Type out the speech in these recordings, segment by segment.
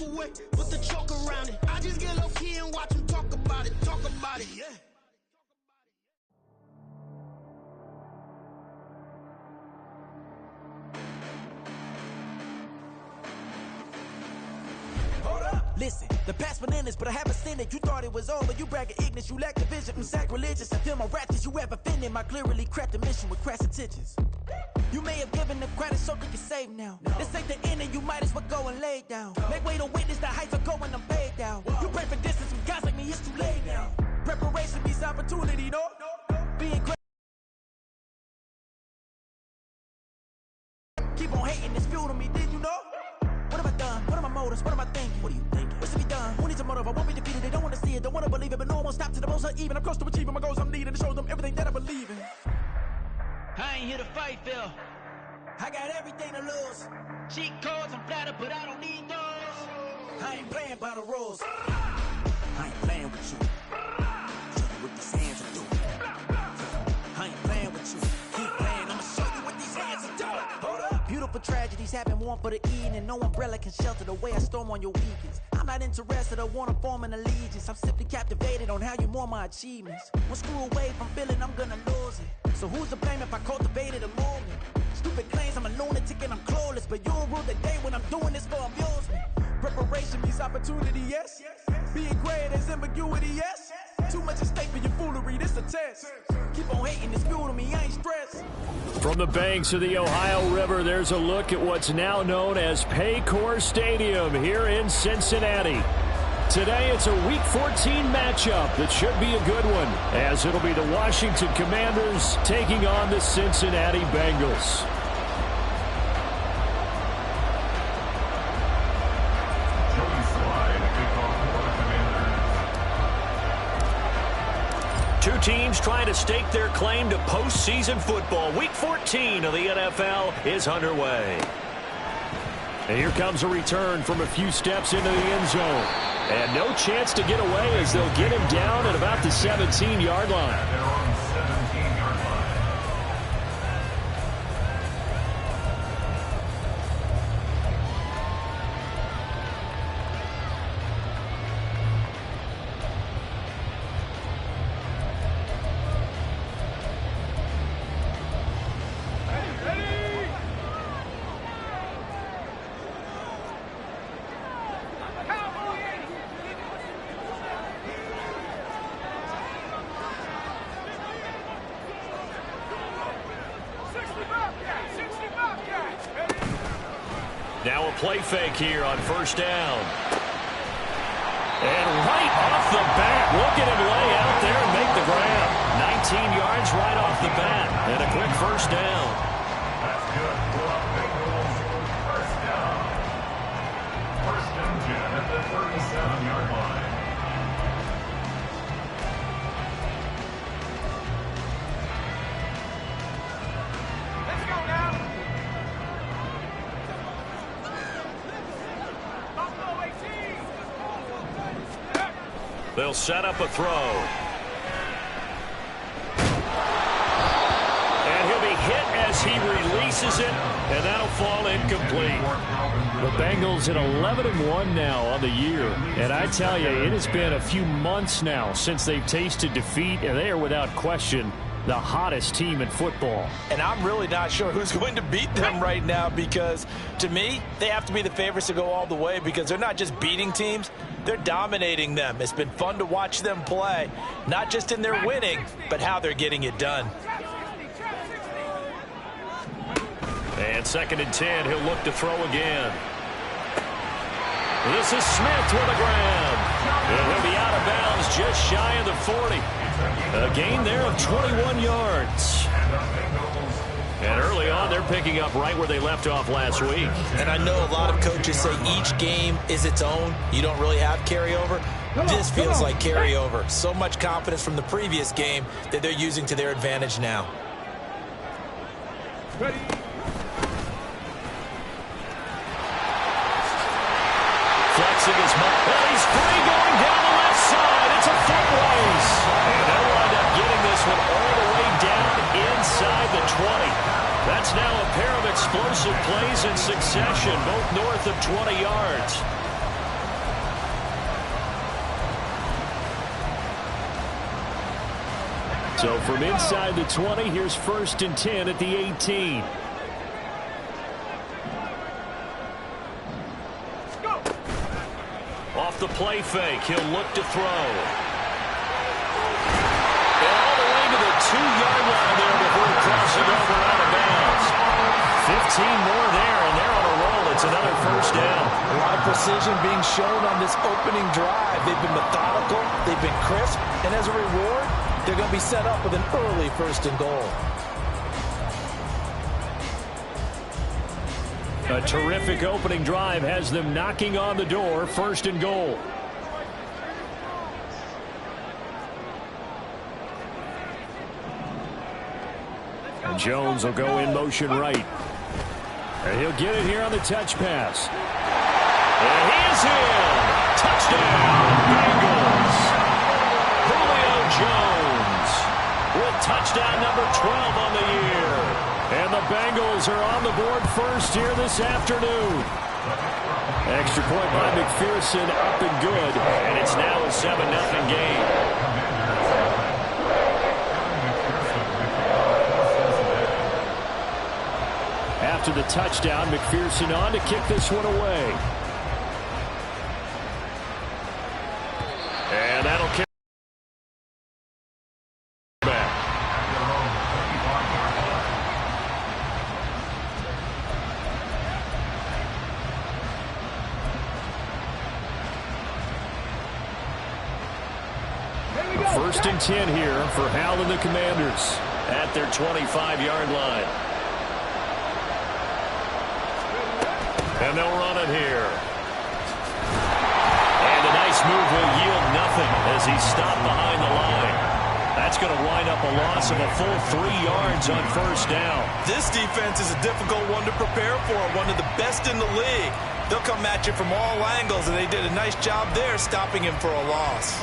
walk away, put the choke around it. I just get low key and watch them talk about it, yeah. Listen, the past bananas, but I haven't seen it. You thought it was over, you bragging ignorance, you lack the vision from sacrilegious. I feel my raptors, you have offended my clearly crafted mission with crass intentions. You may have given them credit so they can save now. This ain't the end and you might as well go and lay down. Make way to witness the heights are going, I'm paid down. You pray for distance from guys like me, it's too late now. Preparation means opportunity, no? Being great. Keep on hating, it's fuel to me, did you know? What have I done? What are my motives? What am I thinking? What are you thinking? What's to be done? Who needs a motive? I won't be defeated. They don't want to see it, don't want to believe it, but no one will stop to the most uneven. I'm close to achieving my goals. I'm needing to show them everything that I believe in. I ain't here to fight, Phil. I got everything to lose. Cheat codes, I'm flattered, but I don't need those. I ain't playing by the rules. I ain't playing with you. Show you what these hands are doing. I ain't playing with you. Keep playing, I'ma show you what these hands are doing. Hold up. Beautiful tragedies happen, one for the evening. No umbrella can shelter the way I storm on your weekends. I'm not interested, I wanna form an allegiance. I'm simply captivated on how you more my achievements. One screw away from feeling I'm gonna lose it. So who's to blame if I cultivated a movement? Stupid claims I'm a lunatic and I'm clueless, but you'll rule the day when I'm doing this for amusement. Preparation means opportunity, yes. Being great is ambiguity, yes. Too much at stake for your foolery, this a test. Keep on hating, it's fuel to me, I ain't stressed. From the banks of the Ohio River, there's a look at what's now known as Paycor Stadium here in Cincinnati. Today, it's a Week 14 matchup that should be a good one, as it'll be the Washington Commanders taking on the Cincinnati Bengals. Two teams trying to stake their claim to postseason football. Week 14 of the NFL is underway. And here comes a return from a few steps into the end zone. And no chance to get away as they'll get him down at about the 17-yard line. Now a play fake here on first down. And right off the bat, look at him lay out there and make the grab. 19 yards right off the bat. And a quick first down. That's good. Pull up Bengals. First down. First and 10 at the 37-yard line. Let's go now. They'll set up a throw. And he'll be hit as he releases it, and that'll fall incomplete. The Bengals at 11-1 now on the year. And I tell you, it has been a few months now since they've tasted defeat, and they are without question the hottest team in football. And I'm really not sure who's going to beat them right now, because to me, they have to be the favorites to go all the way, because they're not just beating teams, they're dominating them. It's been fun to watch them play, not just in their winning, but how they're getting it done. And 2nd and 10, he'll look to throw again. This is Smith with a grab. And he'll be out of bounds just shy of the 40. A gain there of 21 yards. And early on, they're picking up right where they left off last week. And I know a lot of coaches say each game is its own. You don't really have carryover. This feels like carryover. So much confidence from the previous game that they're using to their advantage now. Ready. Flexing his muscle. Well, he's free going down the left side. It's a foot race. And they'll wind up getting this one all the way down inside the 20. That's now a pair of explosive plays in succession, both north of 20 yards. So from inside the 20, here's 1st and 10 at the 18. Off the play fake, he'll look to throw. And all the way to the 2-yard line there before crossing over out of bounds. 15 more there, and they're on a roll. It's another 1st down. A lot of precision being shown on this opening drive. They've been methodical, they've been crisp, and as a reward, they're going to be set up with an early 1st and goal. A terrific opening drive has them knocking on the door. 1st and goal. And Jones will go in motion right. And he'll get it here on the touch pass. And he is in. Touchdown, Bengals. Julio Jones with touchdown number 12 on the year. And the Bengals are on the board first here this afternoon. Extra point by McPherson, up and good. And it's now a 7-0 game. After the touchdown, McPherson on to kick this one away. And that'll carry back. First and 10 here for Hal and the Commanders at their 25-yard line. And they'll run it here. And a nice move will yield nothing as he's stopped behind the line. That's going to wind up a loss of a full 3 yards on 1st down. This defense is a difficult one to prepare for, one of the best in the league. They'll come at you from all angles, and they did a nice job there stopping him for a loss.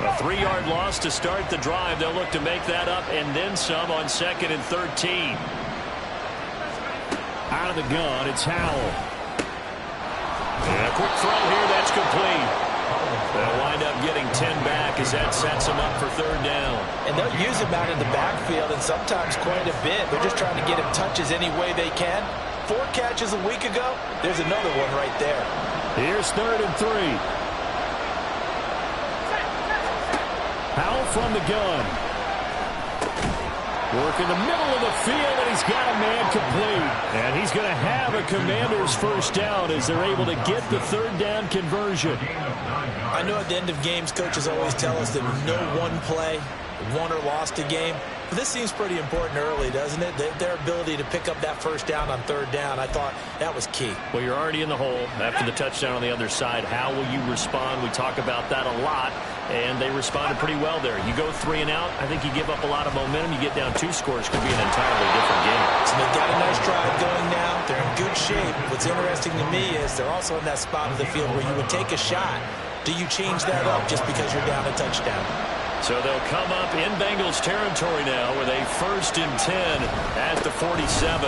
A 3-yard loss to start the drive. They'll look to make that up and then some on 2nd and 13. Out of the gun, it's Howell. And a quick throw here, that's complete. They'll wind up getting 10 back as that sets them up for 3rd down. And they'll use him out in the backfield, and sometimes quite a bit. They're just trying to get him touches any way they can. 4 catches a week ago, there's another one right there. Here's 3rd and 3. Howell from the gun. Work in the middle of the field, and he's got a man complete. And he's going to have a Commander's 1st down as they're able to get the 3rd down conversion. I know at the end of games, coaches always tell us that no one play won or lost a game. But this seems pretty important early, doesn't it? Their ability to pick up that 1st down on 3rd down, I thought that was key. Well, you're already in the hole after the touchdown on the other side. How will you respond? We talk about that a lot, and they responded pretty well there. You go 3 and out, I think you give up a lot of momentum. You get down 2 scores, could be an entirely different game. So they've got a nice drive going now. They're in good shape. What's interesting to me is they're also in that spot of the field where you would take a shot. Do you change that up just because you're down a touchdown? So they'll come up in Bengals territory now with a 1st and 10 at the 47.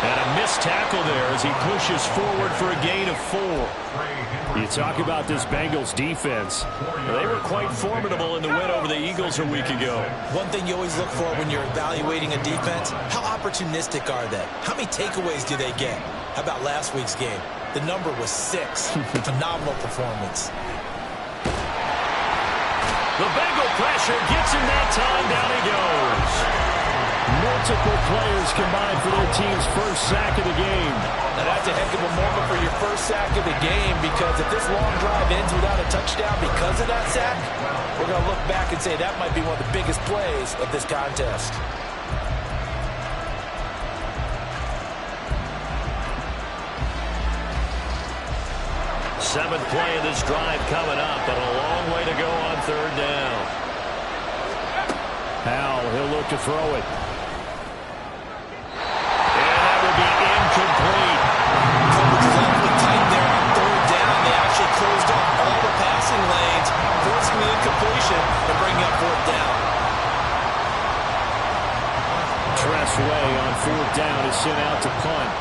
And a missed tackle there as he pushes forward for a gain of 4. You talk about this Bengals defense. They were quite formidable in the win over the Eagles a week ago. One thing you always look for when you're evaluating a defense, how opportunistic are they? How many takeaways do they get? How about last week's game? The number was 6. Phenomenal performance. The Bengal pressure gets him that time. Down he goes. Multiple players combined for their team's 1st sack of the game. Now that's a heck of a moment for your 1st sack of the game, because if this long drive ends without a touchdown because of that sack, we're going to look back and say that might be one of the biggest plays of this contest. Seventh play of this drive coming up, but a long way to go on 3rd down. Howell, he'll look to throw it. And that will be incomplete. Coverage is awfully tight there on 3rd down. They actually closed off all the passing lanes, forcing the incompletion and bringing up 4th down. Tress Way on 4th down is sent out to punt.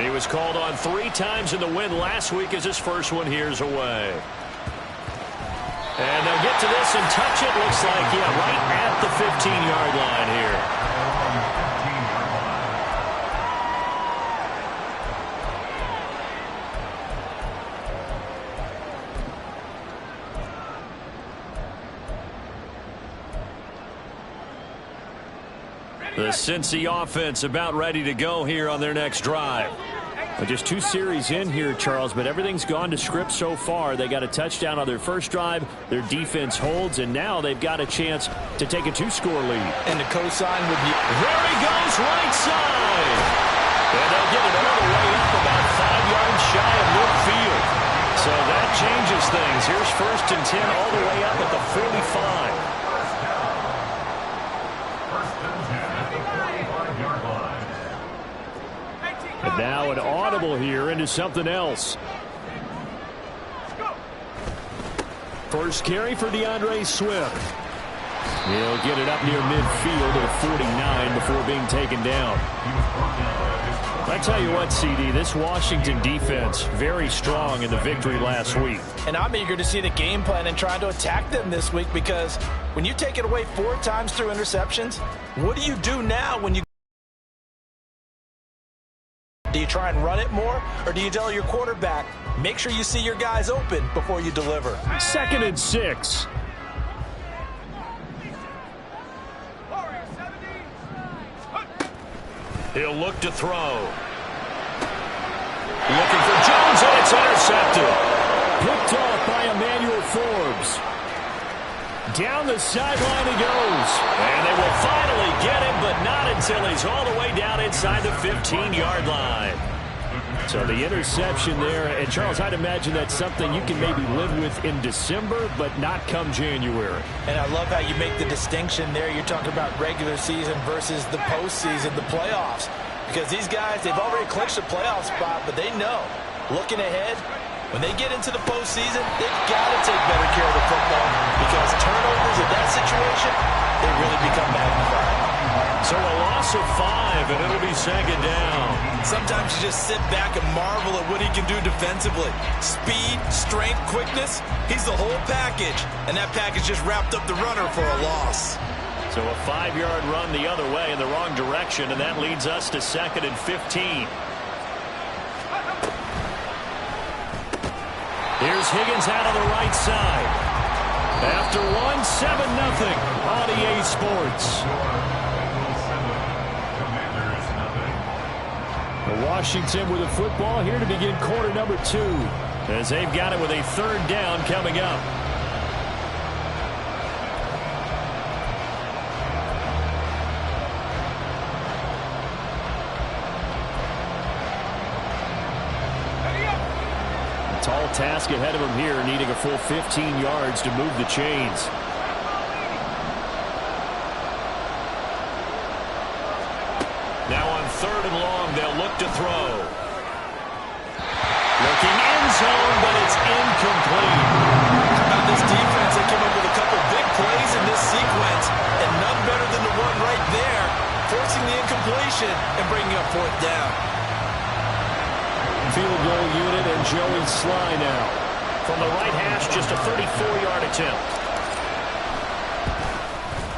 He was called on 3 times in the win last week as his first one here's away. And they'll get to this and touch it. Looks like, yeah, right at the 15-yard line here. The Cincy offense about ready to go here on their next drive. Just 2 series in here, Charles, but everything's gone to script so far. They got a touchdown on their first drive. Their defense holds, and now they've got a chance to take a 2-score lead. And the cosign would be... There he goes, right side. And they'll get it all the way up about 5 yards shy of midfield. So that changes things. Here's 1st and 10 all the way up at the 45. And now an audible here into something else. First carry for DeAndre Swift. He'll get it up near midfield at 49 before being taken down. I tell you what, CD, this Washington defense, very strong in the victory last week. And I'm eager to see the game plan and trying to attack them this week, because when you take it away 4 times through interceptions, what do you do now when you... Do you try and run it more, or do you tell your quarterback, make sure you see your guys open before you deliver? 2nd and 6. He'll look to throw. Looking for Jones, and it's intercepted. Picked off by Emmanuel Forbes. Down the sideline he goes. And they will finally get him, but not until he's all the way down inside the 15-yard line. So the interception there. And, Charles, I'd imagine that's something you can maybe live with in December, but not come January. And I love how you make the distinction there. You're talking about regular season versus the postseason, the playoffs. Because these guys, they've already clinched a playoff spot, but they know, looking ahead, when they get into the postseason, they've got to take better care of the football, because turnovers in that situation, they really become magnified. So a loss of 5, and it'll be 2nd down. Sometimes you just sit back and marvel at what he can do defensively. Speed, strength, quickness, he's the whole package. And that package just wrapped up the runner for a loss. So a 5-yard run the other way in the wrong direction, and that leads us to 2nd and 15. Here's Higgins out on the right side. After 1, 7-0 on EA Sports. Washington with the football here to begin quarter number 2, as they've got it with a 3rd down coming up. Tall task ahead of him here, needing a full 15 yards to move the chains. Now on 3rd and long, they'll look to throw. Looking end zone, but it's incomplete. How about this defense? They came up with a couple big plays in this sequence, and none better than the one right there, forcing the incompletion and bringing up 4th down. Field goal unit and Joey Sly now. From the right hash, just a 34-yard attempt.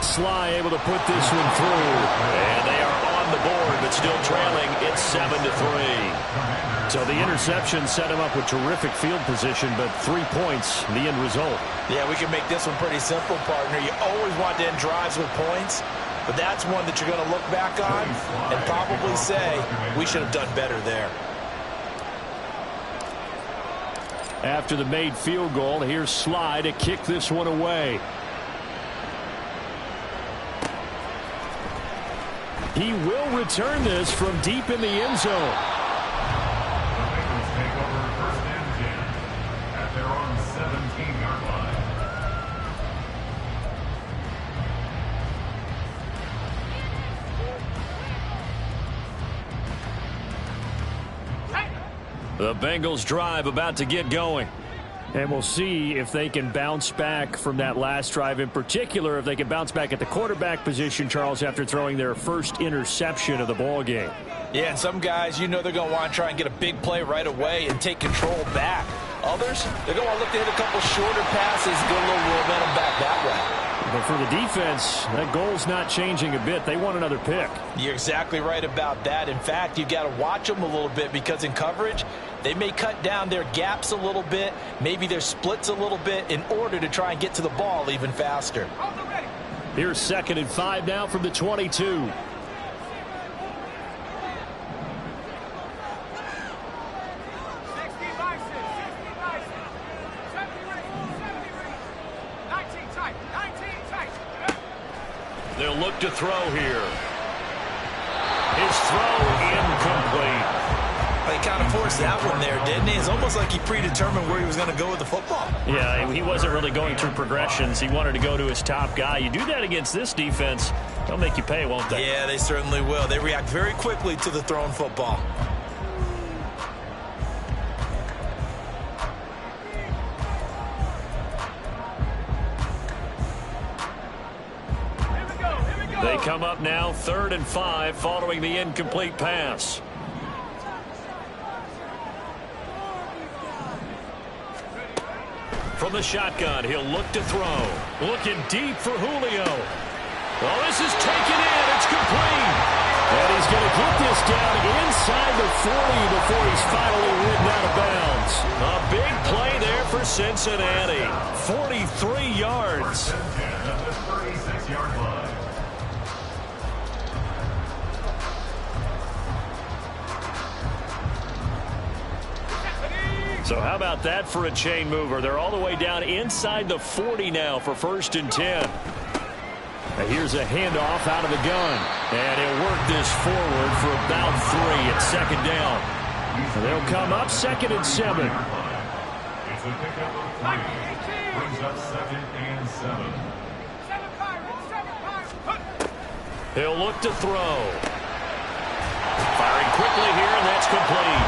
Sly able to put this one through. And they are on the board, but still trailing. It's 7-3. So the interception set him up with terrific field position, but 3 points, the end result. Yeah, we can make this one pretty simple, partner. You always want to end drives with points, but that's one that you're going to look back on and probably say, we should have done better there. After the made field goal, here's Sly to kick this one away. He will return this from deep in the end zone. The Bengals take over 1st and 10 at their own 17-yard line. The Bengals drive about to get going. And we'll see if they can bounce back from that last drive, in particular if they can bounce back at the quarterback position, Charles, after throwing their first interception of the ball game. Yeah, and some guys, they're going to want to try and get a big play right away and take control back. Others, they're going to want to look to hit a couple shorter passes, get a little momentum back that way. But for the defense, that goal's not changing a bit. They want another pick. You're exactly right about that. In fact, you've got to watch them a little bit because in coverage, they may cut down their gaps a little bit, maybe their splits a little bit in order to try and get to the ball even faster. Here's 2nd and 5 now from the 22. They'll look to throw here. His throw incomplete. He kind of forced that one there, didn't he? It's almost like he predetermined where he was going to go with the football. Yeah, he wasn't really going through progressions. He wanted to go to his top guy. You do that against this defense, they'll make you pay, won't they? Yeah, they certainly will. They react very quickly to the thrown football. They come up now 3rd and 5 following the incomplete pass. From the shotgun, he'll look to throw. Looking deep for Julio. Oh, this is taken in. It's complete. And he's going to get this down inside the 40 before he's finally ridden out of bounds. A big play there for Cincinnati. 43 yards. At the 36-yard line. So how about that for a chain mover? They're all the way down inside the 40 now for 1st and 10. Now here's a handoff out of the gun. And he'll work this forward for about 3 at 2nd down. They'll come up 2nd and 7. It's a pickup of 3. Brings up 2nd and 7. He'll look to throw. Firing quickly here, and that's complete.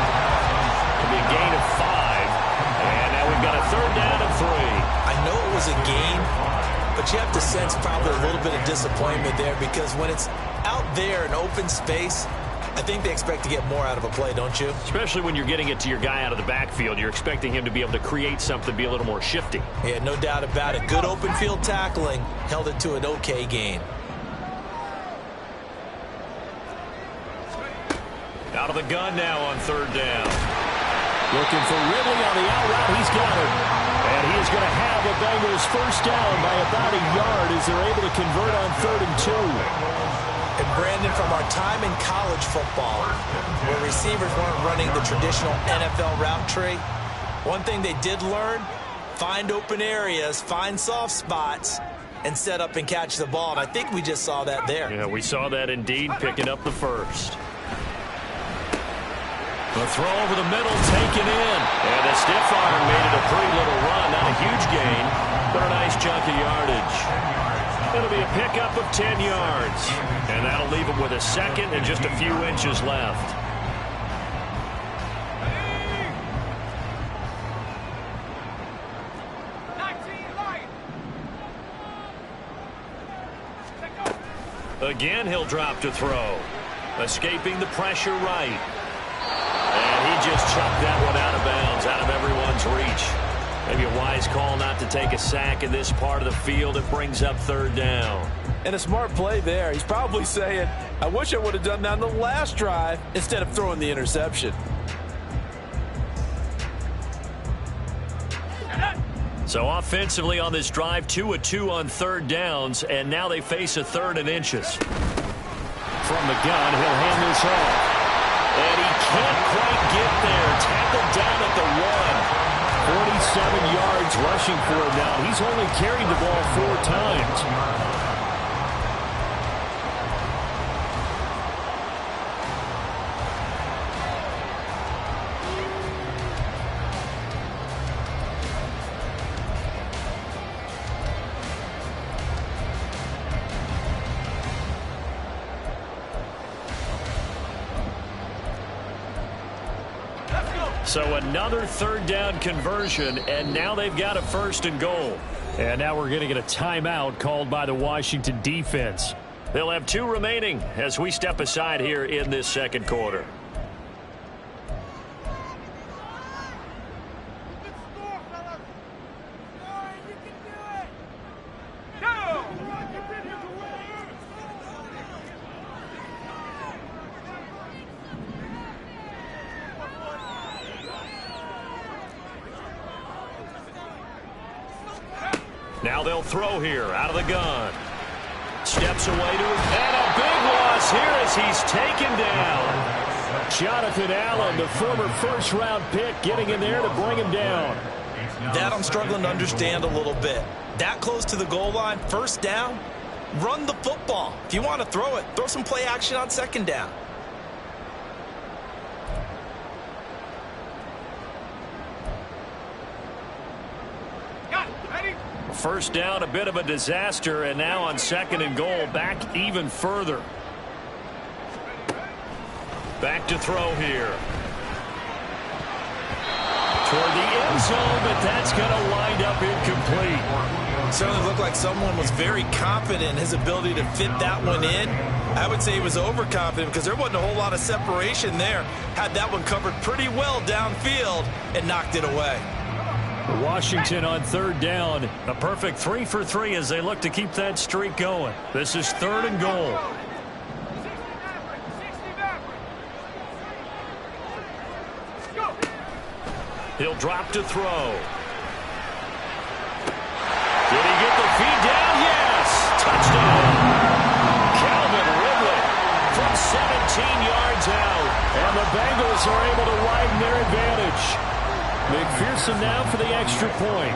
It'll be a gain of 5. And now we've got a 3rd down and 3. I know it was a gain, but you have to sense probably a little bit of disappointment there because when it's out there in open space, I think they expect to get more out of a play, don't you? Especially when you're getting it to your guy out of the backfield. You're expecting him to be able to create something, be a little more shifty. Yeah, no doubt about it. Good open field tackling held it to an okay gain. Out of the gun now on 3rd down. Looking for Ridley on the out route. He's got it. And he is going to have the Bengals 1st down by about a yard as they're able to convert on 3rd and 2. And Brandon, from our time in college football, where receivers weren't running the traditional NFL route tree, one thing they did learn, find open areas, find soft spots, and set up and catch the ball. And I think we just saw that there. Yeah, we saw that indeed, picking up the 1st. The throw over the middle, taken in. And the stiff arm made it a pretty little run. Not a huge gain, but a nice chunk of yardage. It'll be a pickup of 10 yards. And that'll leave him with a 2nd and just a few inches left. Again, he'll drop to throw. Escaping the pressure right. And he just chucked that one out of bounds, out of everyone's reach. Maybe a wise call not to take a sack in this part of the field. It brings up 3rd down. And a smart play there. He's probably saying, I wish I would have done that on the last drive instead of throwing the interception. So offensively on this drive, 2 of 2 on 3rd downs, and now they face a 3rd and inches. From the gun, he'll hand this off. And he can't quite get there. Tackled down at the 1. 47 yards rushing for him now. He's only carried the ball 4 times. So another third down conversion, and now they've got a 1st and goal. And now we're going to get a timeout called by the Washington defense. They'll have 2 remaining as we step aside here in this second quarter. Now they'll throw here out of the gun. Steps away to his, and a big loss here as he's taken down. Jonathan Allen, the former first-round pick, getting in there to bring him down. That I'm struggling to understand a little bit. That close to the goal line, 1st down, run the football. If you want to throw it, throw some play action on 2nd down. First down, a bit of a disaster, and now on 2nd and goal, back even further. Back to throw here. Toward the end zone, but that's going to wind up incomplete. Certainly looked like someone was very confident in his ability to fit that one in. I would say he was overconfident because there wasn't a whole lot of separation there. Had that one covered pretty well downfield and knocked it away. Washington on 3rd down. A perfect 3 for 3 as they look to keep that streak going. This is 3rd and goal. He'll drop to throw. Did he get the feed down? Yes! Touchdown! Calvin Ridley from 17 yards out. And the Bengals are able to widen their advantage. McPherson now for the extra point.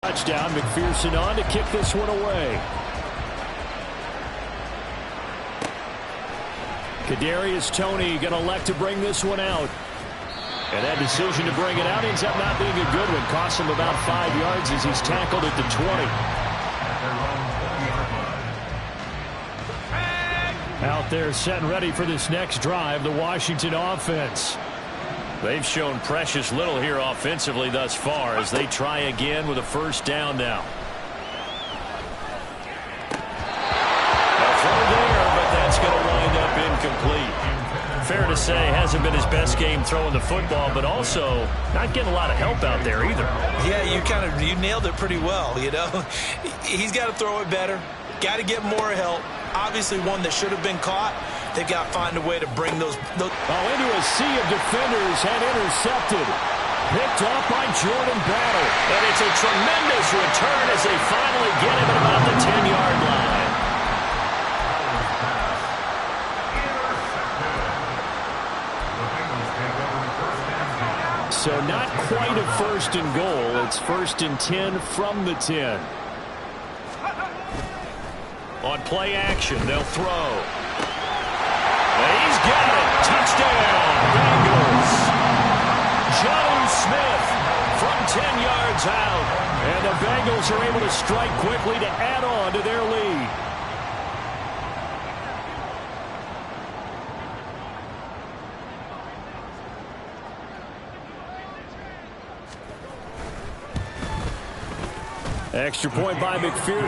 Touchdown, McPherson on to kick this one away. Kadarius Toney going to elect to bring this one out. And that decision to bring it out ends up not being a good one. Costs him about 5 yards as he's tackled at the 20. Out there set and ready for this next drive, the Washington offense. They've shown precious little here offensively thus far as they try again with a 1st down now. A throw there, but that's going to wind up incomplete. Fair to say, hasn't been his best game throwing the football, but also not getting a lot of help out there either. Yeah, you nailed it pretty well, you know. He's got to throw it better. Got to get more help. Obviously one that should have been caught. They've got to find a way to bring those into a sea of defenders and intercepted. Picked off by Jordan Battle. And it's a tremendous return as they finally get him at about the 10-yard line. So not quite a 1st and goal. It's 1st and 10 from the 10. On play action, they'll throw. And he's got it. Touchdown, Bengals. John Smith from 10 yards out. And the Bengals are able to strike quickly to add on to their lead. Extra point by McPherson.